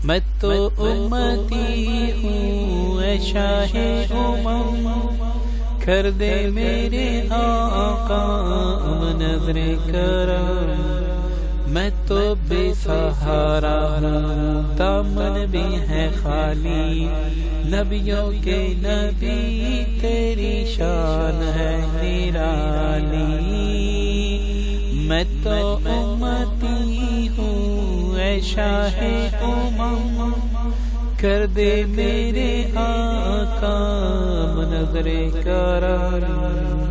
میں تو امتی ہوں اے شاہ امم، کر دے میرے آقا نظر کرم۔ میں تو بے سہارا ہوں، دامن بھی ہے خالی، نبیوں کے نبی تیری شان ہے نرالی۔ میں تو امتی ہوں اے شاہ امم، کر دے میرے آقا نظر کرم۔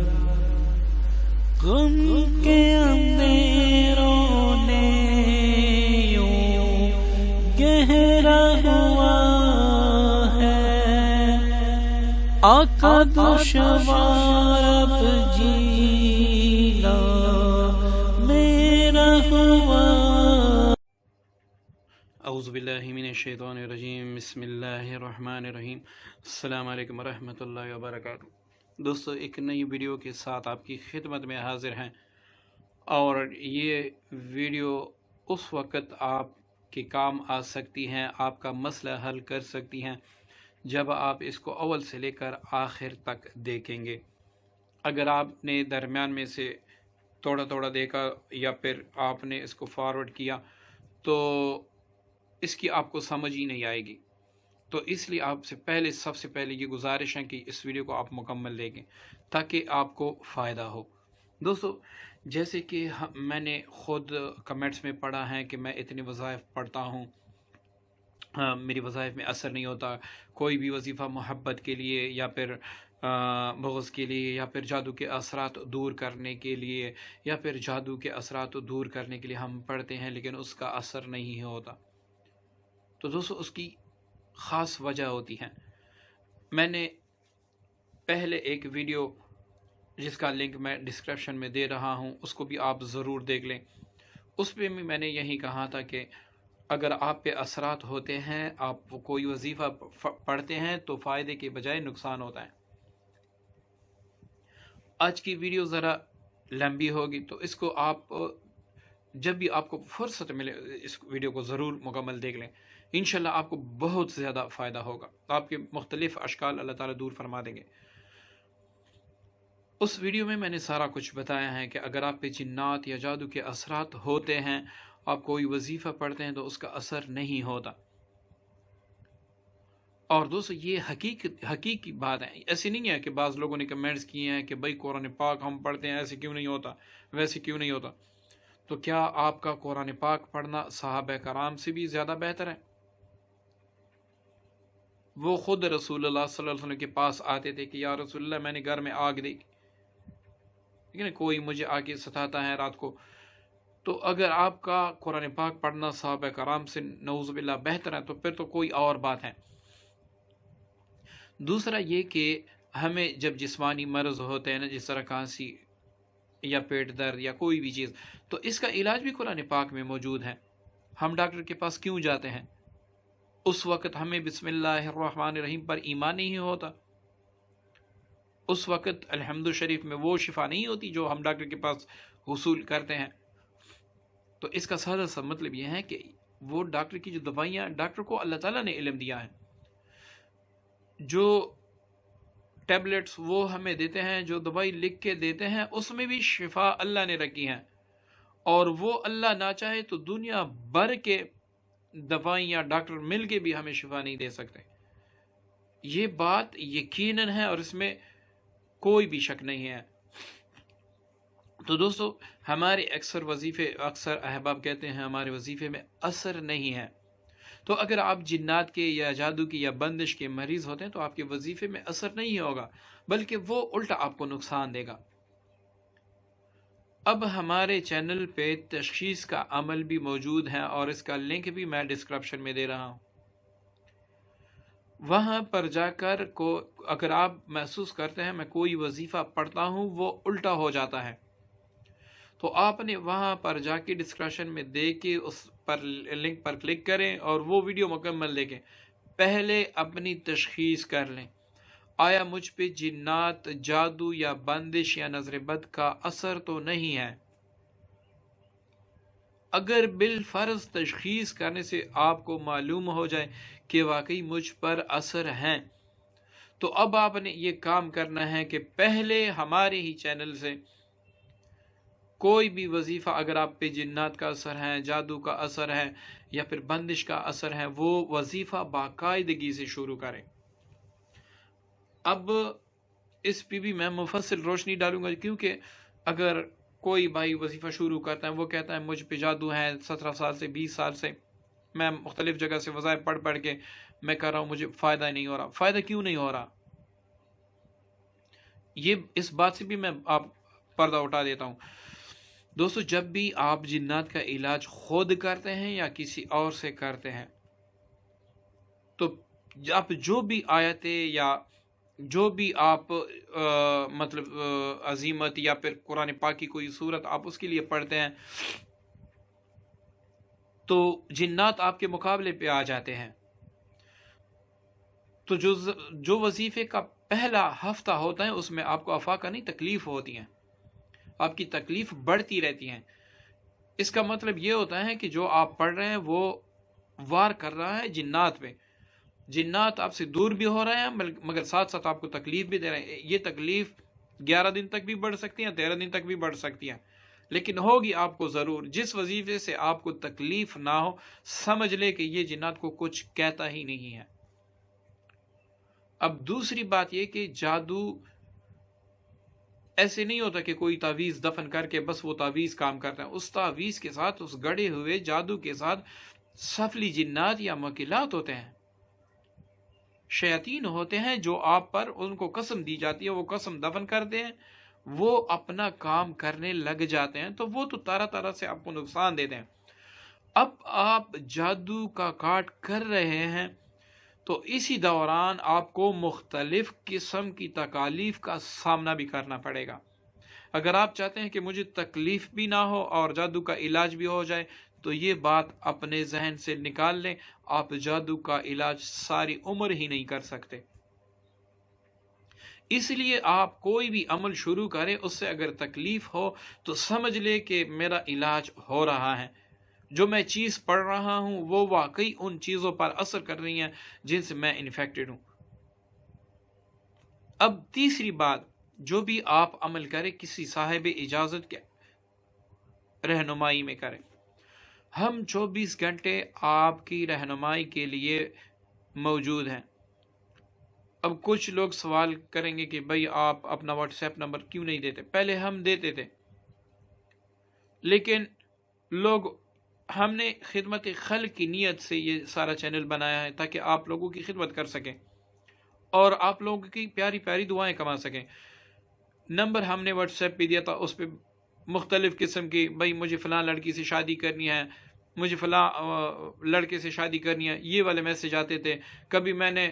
غم کے اندھیروں نے یوں گہرا ہوا ہے، آقا دشوار اب جینا میرا ہوا۔ اعوذ باللہ من الشیطان الرجیم، بسم اللہ الرحمن الرحیم۔ السلام علیکم ورحمۃ اللہ وبرکاتہ۔ دوستو، ایک نئی ویڈیو کے ساتھ آپ کی خدمت میں حاضر ہیں، اور یہ ویڈیو اس وقت آپ کے کام آ سکتی ہیں، آپ کا مسئلہ حل کر سکتی ہیں جب آپ اس کو اول سے لے کر آخر تک دیکھیں گے۔ اگر آپ نے درمیان میں سے تھوڑا دیکھا یا پھر آپ نے اس کو فارورڈ کیا تو اس کی آپ کو سمجھ ہی نہیں آئے گی، تو اس لیے آپ سے سب سے پہلے یہ گزارش ہے کہ اس ویڈیو کو آپ مکمل دیکھیں تاکہ آپ کو فائدہ ہو۔ دوستو، جیسے کہ میں نے خود کمنٹس میں پڑھا ہے کہ میں اتنے وظائف پڑھتا ہوں، میری وظائف میں اثر نہیں ہوتا، کوئی بھی وظیفہ محبت کے لیے یا پھر بغض کے لیے یا پھر جادو کے اثرات دور کرنے کے لیے یا پھر جادو کے اثرات دور کرنے کے لیے ہم پڑھتے ہیں لیکن اس کا اثر نہیں ہوتا۔ تو دوستو، اس کی خاص وجہ ہوتی ہے۔ میں نے پہلے ایک ویڈیو جس کا لنک میں ڈسکرپشن میں دے رہا ہوں، اس کو بھی آپ ضرور دیکھ لیں۔ اس پہ بھی میں نے یہی کہا تھا کہ اگر آپ پہ اثرات ہوتے ہیں، آپ کوئی وظیفہ پڑھتے ہیں تو فائدے کے بجائے نقصان ہوتا ہے۔ آج کی ویڈیو ذرا لمبی ہوگی، تو اس کو آپ جب بھی آپ کو فرصت ملے اس ویڈیو کو ضرور مکمل دیکھ لیں، انشاءاللہ آپ کو بہت زیادہ فائدہ ہوگا، آپ کے مختلف اشکال اللہ تعالیٰ دور فرما دیں گے۔ اس ویڈیو میں نے سارا کچھ بتایا ہے کہ اگر آپ پہ جنات یا جادو کے اثرات ہوتے ہیں، آپ کوئی وظیفہ پڑھتے ہیں تو اس کا اثر نہیں ہوتا۔ اور دوستو، یہ حقیقی بات ہے، ایسی نہیں ہے کہ بعض لوگوں نے کمنٹس کیے ہیں کہ بھائی قرآن پاک ہم پڑھتے ہیں، ایسے کیوں نہیں ہوتا، ویسے کیوں نہیں ہوتا۔ تو کیا آپ کا قرآن پاک پڑھنا صحابہ کرام سے بھی زیادہ بہتر ہے؟ وہ خود رسول اللہ صلی اللہ علیہ وسلم کے پاس آتے تھے کہ یا رسول اللہ، میں نے گھر میں آگ دیکھی، لیکن کوئی مجھے آگے ستاتا ہے رات کو۔ تو اگر آپ کا قرآن پاک پڑھنا صحابہ کرام سے نعوذ باللہ بہتر ہے تو پھر تو کوئی اور بات ہے۔ دوسرا یہ کہ ہمیں جب جسمانی مرض ہوتے ہیں نا، جس طرح کھانسی یا پیٹ درد یا کوئی بھی چیز، تو اس کا علاج بھی قرآن پاک میں موجود ہے۔ ہم ڈاکٹر کے پاس کیوں جاتے ہیں؟ اس وقت ہمیں بسم اللہ الرحمن الرحیم پر ایمان نہیں ہوتا، اس وقت الحمد شریف میں وہ شفا نہیں ہوتی جو ہم ڈاکٹر کے پاس حصول کرتے ہیں۔ تو اس کا سادہ سا مطلب یہ ہے کہ وہ ڈاکٹر کی جو دوائیاں، ڈاکٹر کو اللہ تعالیٰ نے علم دیا ہے، جو ٹیبلٹس وہ ہمیں دیتے ہیں، جو دوائی لکھ کے دیتے ہیں، اس میں بھی شفا اللہ نے رکھی ہے، اور وہ اللہ نہ چاہے تو دنیا بھر کے دوائیاں ڈاکٹر مل کے بھی ہمیں شفا نہیں دے سکتے۔ یہ بات یقیناً ہے اور اس میں کوئی بھی شک نہیں ہے۔ تو دوستو، ہمارے اکثر احباب کہتے ہیں ہمارے وظیفے میں اثر نہیں ہے۔ تو اگر آپ جنات کے یا جادو کی یا بندش کے مریض ہوتے ہیں تو آپ کے وظیفے میں اثر نہیں ہوگا، بلکہ وہ الٹا آپ کو نقصان دے گا۔ اب ہمارے چینل پہ تشخیص کا عمل بھی موجود ہے، اور اس کا لنک بھی میں ڈسکرپشن میں دے رہا ہوں۔ وہاں پر جا کر اگر آپ محسوس کرتے ہیں میں کوئی وظیفہ پڑھتا ہوں وہ الٹا ہو جاتا ہے، تو آپ نے وہاں پر جا کے ڈسکرپشن میں دے کے اس پر لنک پر کلک کریں اور وہ ویڈیو مکمل دیکھیں۔ پہلے اپنی تشخیص کر لیں، آیا مجھ پہ جنات، جادو یا بندش یا نظر بد کا اثر تو نہیں ہے؟ اگر بالفرض تشخیص کرنے سے آپ کو معلوم ہو جائے کہ واقعی مجھ پر اثر ہیں، تو اب آپ نے یہ کام کرنا ہے کہ پہلے ہمارے ہی چینل سے کوئی بھی وظیفہ اگر آپ پہ جنات کا اثر ہے، جادو کا اثر ہے یا پھر بندش کا اثر ہے، وہ وظیفہ باقاعدگی سے شروع کریں۔ اب اس پہ بھی میں مفصل روشنی ڈالوں گا، کیونکہ اگر کوئی بھائی وظیفہ شروع کرتا ہے، وہ کہتا ہے مجھ پہ جادو ہے 17 سال سے 20 سال سے میں مختلف جگہ سے وظائف پڑھ پڑھ کے میں کر رہا ہوں، مجھے فائدہ نہیں ہو رہا۔ فائدہ کیوں نہیں ہو رہا؟ اس بات سے بھی میں آپ پردہ اٹھا دیتا ہوں۔ دوستو، جب بھی آپ جنات کا علاج خود کرتے ہیں یا کسی اور سے کرتے ہیں، تو آپ جو بھی آیتیں یا جو بھی آپ مطلب عظیمت یا پھر قرآن پاک کی کوئی صورت آپ اس کے لیے پڑھتے ہیں، تو جنات آپ کے مقابلے پہ آ جاتے ہیں۔ تو جو وظیفے کا پہلا ہفتہ ہوتا ہے، اس میں آپ کو افاقہ نہیں تکلیف ہوتی ہیں، آپ کی تکلیف بڑھتی رہتی ہیں۔ اس کا مطلب یہ ہوتا ہے کہ جو آپ پڑھ رہے ہیں وہ وار کر رہا ہے جنات پہ، جنات آپ سے دور بھی ہو رہے ہیں مگر ساتھ ساتھ آپ کو تکلیف بھی دے رہے ہیں۔ یہ تکلیف 11 دن تک بھی بڑھ سکتی ہیں، 13 دن تک بھی بڑھ سکتی ہیں، لیکن ہوگی آپ کو ضرور۔ جس وظیفے سے آپ کو تکلیف نہ ہو، سمجھ لے کہ یہ جنات کو کچھ کہتا ہی نہیں ہے۔ اب دوسری بات یہ کہ جادو ایسے نہیں ہوتا کہ کوئی تعویذ دفن کر کے بس وہ تعویذ کام کرتا ہے۔ اس تعویذ کے ساتھ، اس گڑے ہوئے جادو کے ساتھ سفلی جنات یا مکلات ہوتے ہیں، شیاطین ہوتے ہیں جو آپ پر ان کو قسم دی جاتی ہے، وہ قسم دفن کرتے ہیں، وہ اپنا کام کرنے لگ جاتے ہیں، تو وہ تو طرح طرح سے آپ کو نقصان دیتے ہیں۔ اب آپ جادو کا کاٹ کر رہے ہیں تو اسی دوران آپ کو مختلف قسم کی تکالیف کا سامنا بھی کرنا پڑے گا۔ اگر آپ چاہتے ہیں کہ مجھے تکلیف بھی نہ ہو اور جادو کا علاج بھی ہو جائے، تو یہ بات اپنے ذہن سے نکال لیں، آپ جادو کا علاج ساری عمر ہی نہیں کر سکتے۔ اس لیے آپ کوئی بھی عمل شروع کریں، اس سے اگر تکلیف ہو تو سمجھ لے کہ میرا علاج ہو رہا ہے، جو میں چیز پڑھ رہا ہوں وہ واقعی ان چیزوں پر اثر کر رہی ہیں جن سے میں انفیکٹڈ ہوں۔ اب تیسری بات، جو بھی آپ عمل کریں کسی صاحب اجازت کے رہنمائی میں کریں۔ ہم 24 گھنٹے آپ کی رہنمائی کے لیے موجود ہیں۔ اب کچھ لوگ سوال کریں گے کہ بھئی آپ اپنا واٹس ایپ نمبر کیوں نہیں دیتے؟ پہلے ہم دیتے تھے، لیکن ہم نے خدمت خلق کی نیت سے یہ سارا چینل بنایا ہے تاکہ آپ لوگوں کی خدمت کر سکیں اور آپ لوگوں کی پیاری پیاری دعائیں کما سکیں۔ نمبر ہم نے واٹس ایپ پہ دیا تھا، اس پہ مختلف قسم کی، بھئی مجھے فلاں لڑکی سے شادی کرنی ہے، مجھے فلاں لڑکے سے شادی کرنی ہے، یہ والے میسج آتے تھے۔ کبھی میں نے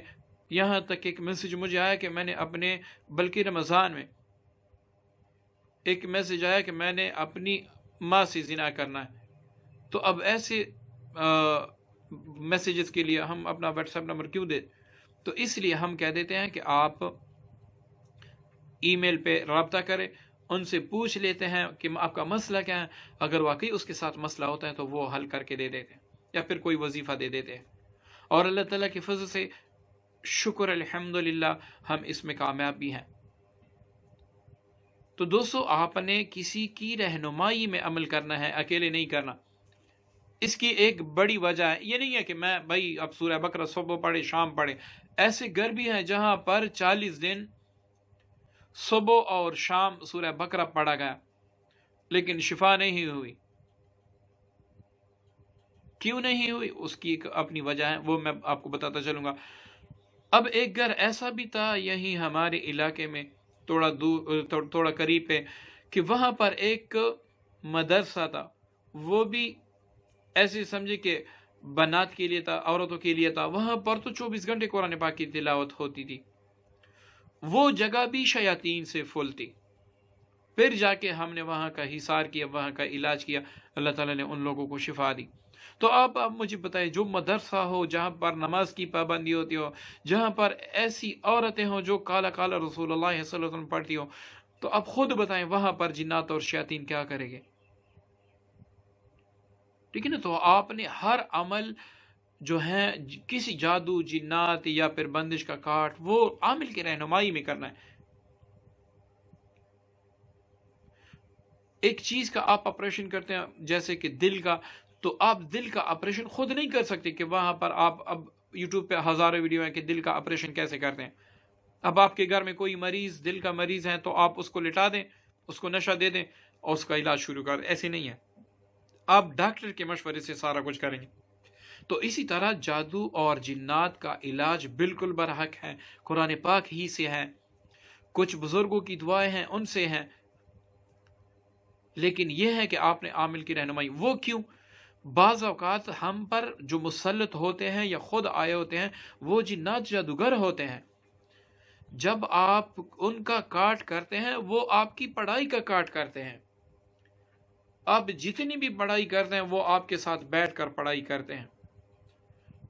یہاں تک ایک میسج مجھے آیا کہ میں نے اپنے، بلکہ رمضان میں ایک میسج آیا کہ میں نے اپنی ماں سے زنا کرنا ہے۔ تو اب ایسے میسیجز کے لیے ہم اپنا واٹس ایپ نمبر کیوں دیں؟ تو اس لیے ہم کہہ دیتے ہیں کہ آپ ای میل پہ رابطہ کریں، ان سے پوچھ لیتے ہیں کہ آپ کا مسئلہ کیا ہے۔ اگر واقعی اس کے ساتھ مسئلہ ہوتا ہے تو وہ حل کر کے دے دیتے ہیں یا پھر کوئی وظیفہ دے دیتے ہیں، اور اللہ تعالیٰ کے فضل سے شکر الحمدللہ ہم اس میں کامیاب بھی ہیں۔ تو دوستو، آپ نے کسی کی رہنمائی میں عمل کرنا ہے، اکیلے نہیں کرنا۔ اس کی ایک بڑی وجہ ہے، یہ نہیں ہے کہ میں بھائی اب سورہ بقرہ صبح پڑھے شام پڑھے۔ ایسے گھر بھی ہیں جہاں پر 40 دن صبح اور شام سورہ بقرہ پڑھا گیا لیکن شفا نہیں ہوئی۔ کیوں نہیں ہوئی؟ اس کی ایک اپنی وجہ ہے، وہ میں آپ کو بتاتا چلوں گا۔ اب ایک گھر ایسا بھی تھا یہی ہمارے علاقے میں تھوڑا قریب ہے، کہ وہاں پر ایک مدرسہ تھا، وہ بھی ایسے سمجھے کہ بنات کے لیے تھا، عورتوں کے لیے تھا۔ وہاں پر تو 24 گھنٹے قرآن پاک کی تلاوت ہوتی تھی، وہ جگہ بھی شیاطین سے فل تھی۔ پھر جا کے ہم نے وہاں کا حصار کیا، وہاں کا علاج کیا، اللہ تعالیٰ نے ان لوگوں کو شفا دی۔ تو آپ مجھے بتائیں، جو مدرسہ ہو جہاں پر نماز کی پابندی ہوتی ہو، جہاں پر ایسی عورتیں ہوں جو کالا کالا رسول اللہ صلی اللہ علیہ وسلم پڑھتی ہوں، تو آپ خود بتائیں وہاں پر جنات اور شیاطین کیا کریں گے؟ ٹھیک ہے نا؟ تو آپ نے ہر عمل جو ہے کسی جادو، جنات یا پھر بندش کا کاٹ، وہ عامل کی رہنمائی میں کرنا ہے۔ ایک چیز کا آپ آپریشن کرتے ہیں جیسے کہ دل کا، تو آپ دل کا آپریشن خود نہیں کر سکتے کہ وہاں پر آپ، اب یوٹیوب پہ ہزاروں ویڈیو ہیں کہ دل کا آپریشن کیسے کرتے ہیں۔ اب آپ کے گھر میں کوئی مریض، دل کا مریض ہے، تو آپ اس کو لٹا دیں، اس کو نشہ دے دیں اور اس کا علاج شروع کر دیں، ایسے نہیں ہے۔ آپ ڈاکٹر کے مشورے سے سارا کچھ کریں گے۔ تو اسی طرح جادو اور جنات کا علاج بالکل برحق ہے، قرآن پاک ہی سے ہے، کچھ بزرگوں کی دعائیں ہیں ان سے ہیں، لیکن یہ ہے کہ آپ نے عامل کی رہنمائی۔ وہ کیوں؟ بعض اوقات ہم پر جو مسلط ہوتے ہیں یا خود آئے ہوتے ہیں وہ جنات جادوگر ہوتے ہیں، جب آپ ان کا کاٹ کرتے ہیں وہ آپ کی پڑھائی کا کاٹ کرتے ہیں۔ آپ جتنی بھی پڑھائی کرتے ہیں وہ آپ کے ساتھ بیٹھ کر پڑھائی کرتے ہیں،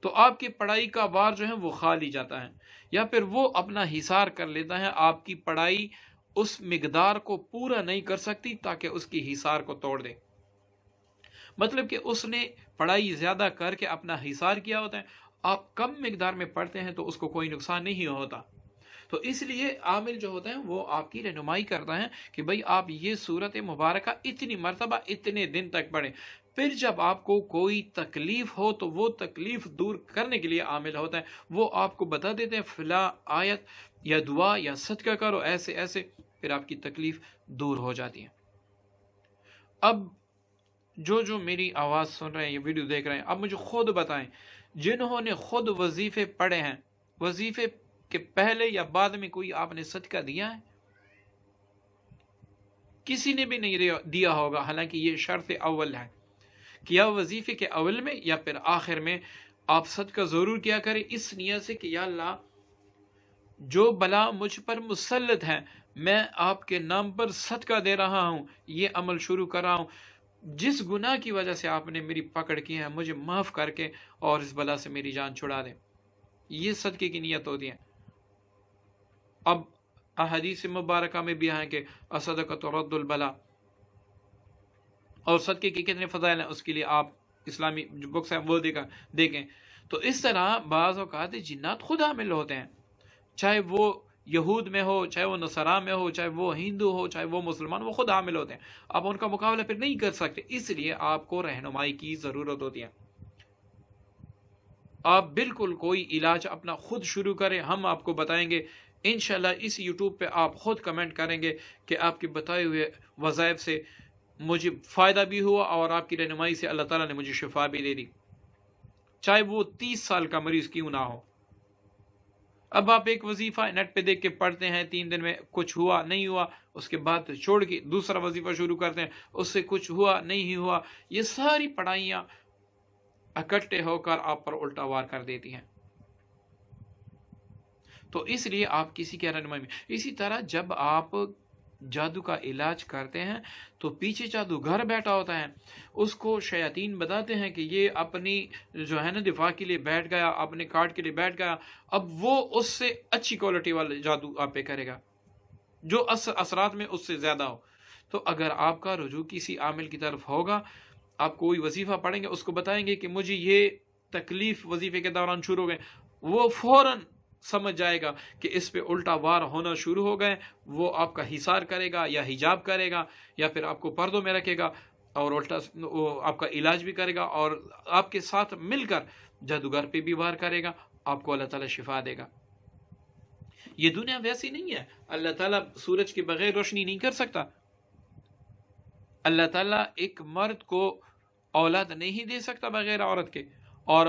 تو آپ کی پڑھائی کا بار جو ہے وہ خالی جاتا ہے، یا پھر وہ اپنا حصار کر لیتا ہے۔ آپ کی پڑھائی اس مقدار کو پورا نہیں کر سکتی تاکہ اس کی حصار کو توڑ دے، مطلب کہ اس نے پڑھائی زیادہ کر کے اپنا حصار کیا ہوتا ہے، آپ کم مقدار میں پڑھتے ہیں تو اس کو کوئی نقصان نہیں ہوتا۔ تو اس لیے عامل جو ہوتا ہے وہ آپ کی رہنمائی کرتا ہے کہ بھئی آپ یہ سورت مبارکہ اتنی مرتبہ اتنے دن تک پڑھیں۔ پھر جب آپ کو کوئی تکلیف ہو تو وہ تکلیف دور کرنے کے لیے عامل ہوتا ہے، وہ آپ کو بتا دیتے ہیں فلاں آیت یا دعا یا صدقہ کرو، ایسے ایسے، پھر آپ کی تکلیف دور ہو جاتی ہے۔ اب جو میری آواز سن رہے ہیں، یہ ویڈیو دیکھ رہے ہیں، اب مجھے خود بتائیں، جنہوں نے خود وظیفے پڑھے ہیں، وظیفے کہ پہلے یا بعد میں کوئی آپ نے صدقہ دیا ہے؟ کسی نے بھی نہیں دیا ہوگا، حالانکہ یہ شرط اول ہے کہ یا وظیفے کے اول میں یا پھر آخر میں آپ صدقہ ضرور کیا کریں، اس نیت سے کہ یا اللہ جو بلا مجھ پر مسلط ہے میں آپ کے نام پر صدقہ دے رہا ہوں، یہ عمل شروع کر رہا ہوں، جس گناہ کی وجہ سے آپ نے میری پکڑ کی ہے مجھے معاف کر کے اور اس بلا سے میری جان چھڑا دیں۔ یہ صدقے کی نیت ہوتی ہے۔ اب احادیث مبارکہ میں بھی ہے کہ الصدقۃ ترد البلا، اور صدقے کے کتنے فضائل ہیں اس کے لیے آپ اسلامی جو بکس ہیں وہ دیکھیں۔ تو اس طرح بعض اوقات جنات خود حامل ہوتے ہیں، چاہے وہ یہود میں ہو، چاہے وہ نصارا میں ہو، چاہے وہ ہندو ہو، چاہے وہ مسلمان، وہ خود حامل ہوتے ہیں۔ آپ ان کا مقابلہ پھر نہیں کر سکتے، اس لیے آپ کو رہنمائی کی ضرورت ہوتی ہے۔ آپ بالکل کوئی علاج اپنا خود شروع کریں، ہم آپ کو بتائیں گے انشاءاللہ۔ اس یوٹیوب پہ آپ خود کمنٹ کریں گے کہ آپ کے بتائے ہوئے وظائف سے مجھے فائدہ بھی ہوا اور آپ کی رہنمائی سے اللہ تعالیٰ نے مجھے شفا بھی دے دی، چاہے وہ 30 سال کا مریض کیوں نہ ہو۔ اب آپ ایک وظیفہ نیٹ پہ دیکھ کے پڑھتے ہیں، 3 دن میں کچھ ہوا نہیں ہوا، اس کے بعد چھوڑ کے دوسرا وظیفہ شروع کرتے ہیں، اس سے کچھ ہوا نہیں ہوا، یہ ساری پڑھائیاں اکٹھے ہو کر آپ پر الٹا وار کر دیتی ہیں۔ تو اس لیے آپ کسی کے رہنمائی میں، اسی طرح جب آپ جادو کا علاج کرتے ہیں تو پیچھے جادوگر بیٹھا ہوتا ہے، اس کو شیاطین بتاتے ہیں کہ یہ اپنی جو ہے نا دفاع کے لیے بیٹھ گیا، اپنے کارڈ کے لیے بیٹھ گیا، اب وہ اس سے اچھی کوالٹی والا جادو آپ پہ کرے گا جو اثرات میں اس سے زیادہ ہو۔ تو اگر آپ کا رجوع کسی عامل کی طرف ہوگا، آپ کوئی وظیفہ پڑھیں گے، اس کو بتائیں گے کہ مجھے یہ تکلیف وظیفے کے دوران شروع ہو گئے، وہ فوراً سمجھ جائے گا کہ اس پہ الٹا وار ہونا شروع ہو گئے، وہ آپ کا حصار کرے گا یا حجاب کرے گا یا پھر آپ کو پردوں میں رکھے گا اور الٹا آپ کا علاج بھی کرے گا اور آپ کے ساتھ مل کر جادوگر پہ بھی وار کرے گا، آپ کو اللہ تعالیٰ شفا دے گا۔ یہ دنیا ویسی نہیں ہے، اللہ تعالیٰ سورج کے بغیر روشنی نہیں کر سکتا، اللہ تعالیٰ ایک مرد کو اولاد نہیں دے سکتا بغیر عورت کے، اور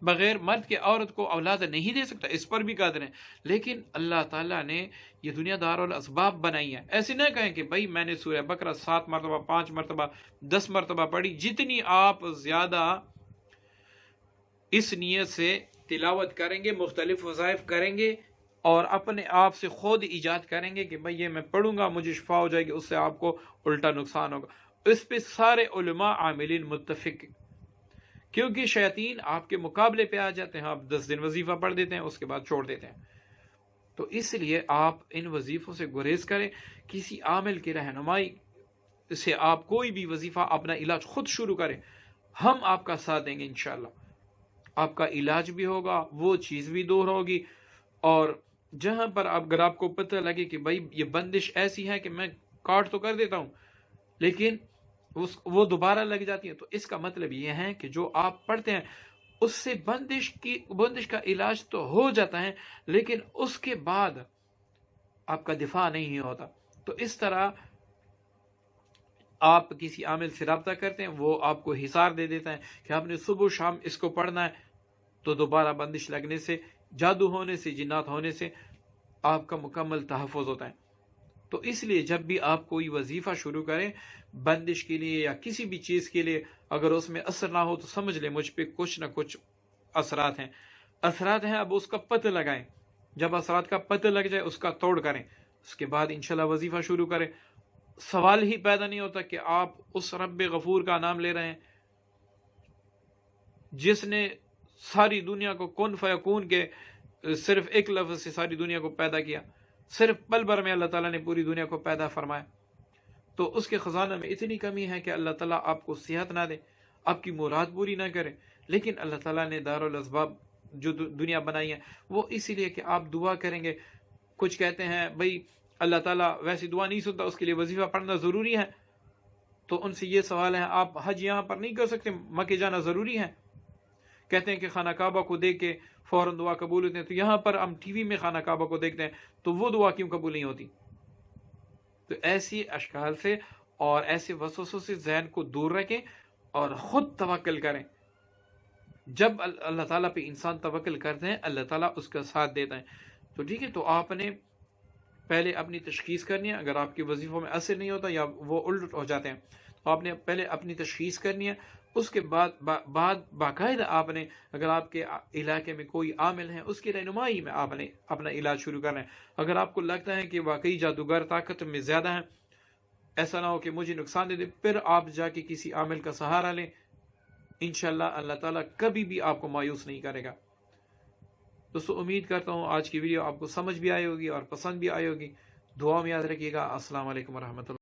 بغیر مرد کے عورت کو اولاد نہیں دے سکتا، اس پر بھی قادر ہیں۔ لیکن اللہ تعالیٰ نے یہ دنیا دار الاسباب بنائی ہے۔ ایسے نہ کہیں کہ بھائی میں نے سورہ بقرہ 7 مرتبہ 5 مرتبہ 10 مرتبہ پڑھی، جتنی آپ زیادہ اس نیت سے تلاوت کریں گے، مختلف وظائف کریں گے اور اپنے آپ سے خود ایجاد کریں گے کہ بھئی یہ میں پڑھوں گا مجھے شفا ہو جائے گی، اس سے آپ کو الٹا نقصان ہوگا۔ اس پہ سارے علماء عاملین متفق، کیونکہ شیاطین آپ کے مقابلے پہ آ جاتے ہیں، آپ 10 دن وظیفہ پڑھ دیتے ہیں، اس کے بعد چھوڑ دیتے ہیں۔ تو اس لیے آپ ان وظیفوں سے گریز کریں، کسی عامل کی رہنمائی سے آپ کوئی بھی وظیفہ اپنا علاج خود شروع کریں، ہم آپ کا ساتھ دیں گے انشاءاللہ۔ آپ کا علاج بھی ہوگا، وہ چیز بھی دور ہوگی، اور جہاں پر اگر آپ کو پتہ لگے کہ بھائی یہ بندش ایسی ہے کہ میں کاٹ تو کر دیتا ہوں لیکن وہ دوبارہ لگ جاتی ہے، تو اس کا مطلب یہ ہے کہ جو آپ پڑھتے ہیں اس سے بندش کا علاج تو ہو جاتا ہے، لیکن اس کے بعد آپ کا دفاع نہیں ہوتا۔ تو اس طرح آپ کسی عامل سے رابطہ کرتے ہیں، وہ آپ کو حصار دے دیتا ہے کہ آپ نے صبح و شام اس کو پڑھنا ہے، تو دوبارہ بندش لگنے سے، جادو ہونے سے، جنات ہونے سے آپ کا مکمل تحفظ ہوتا ہے۔ تو اس لیے جب بھی آپ کوئی وظیفہ شروع کریں بندش کے لیے یا کسی بھی چیز کے لیے، اگر اس میں اثر نہ ہو تو سمجھ لیں مجھ پہ کچھ نہ کچھ اثرات ہیں، اب اس کا پتہ لگائیں۔ جب اثرات کا پتہ لگ جائے اس کا توڑ کریں، اس کے بعد انشاءاللہ وظیفہ شروع کریں۔ سوال ہی پیدا نہیں ہوتا کہ آپ اس رب غفور کا نام لے رہے ہیں جس نے ساری دنیا کو کن فیکون کے صرف ایک لفظ سے ساری دنیا کو پیدا کیا، صرف پل بھر میں اللہ تعالیٰ نے پوری دنیا کو پیدا فرمایا۔ تو اس کے خزانہ میں اتنی کمی ہے کہ اللہ تعالیٰ آپ کو صحت نہ دے، آپ کی مراد پوری نہ کرے، لیکن اللہ تعالیٰ نے دارالاسباب جو دنیا بنائی ہے وہ اسی لیے کہ آپ دعا کریں گے۔ کچھ کہتے ہیں بھائی اللہ تعالیٰ ویسی دعا نہیں سنتا، اس کے لیے وظیفہ پڑھنا ضروری ہے، تو ان سے یہ سوال ہے آپ حج یہاں پر نہیں کر سکتے، مکے جانا ضروری ہے؟ کہتے ہیں کہ خانہ کعبہ کو دیکھ کے فوراً دعا قبول ہوتی ہے، تو یہاں پر ہم ٹی وی میں خانہ کعبہ کو دیکھتے ہیں تو وہ دعا کیوں قبول نہیں ہوتی؟ تو ایسی اشکال سے اور ایسے وسوسوں سے ذہن کو دور رکھیں اور خود توکل کریں۔ جب اللہ تعالیٰ پہ انسان توکل کرتے ہیں اللہ تعالیٰ اس کا ساتھ دیتا ہے۔ تو ٹھیک ہے، تو آپ نے پہلے اپنی تشخیص کرنی ہے، اگر آپ کے وظیفوں میں اثر نہیں ہوتا یا وہ الٹ ہو جاتے ہیں تو آپ نے پہلے اپنی تشخیص کرنی ہے، اس کے بعد باقاعدہ آپ نے اگر آپ کے علاقے میں کوئی عامل ہے اس کی رہنمائی میں آپ نے اپنا علاج شروع کرنا ہے۔ اگر آپ کو لگتا ہے کہ واقعی جادوگر طاقت میں زیادہ ہیں، ایسا نہ ہو کہ مجھے نقصان دے دے، پھر آپ جا کے کسی عامل کا سہارا لیں، انشاءاللہ اللہ تعالیٰ کبھی بھی آپ کو مایوس نہیں کرے گا۔ دوستو امید کرتا ہوں آج کی ویڈیو آپ کو سمجھ بھی آئی ہوگی اور پسند بھی آئی ہوگی۔ دعا میں یاد رکھیے گا۔ السلام علیکم ورحمۃ اللہ۔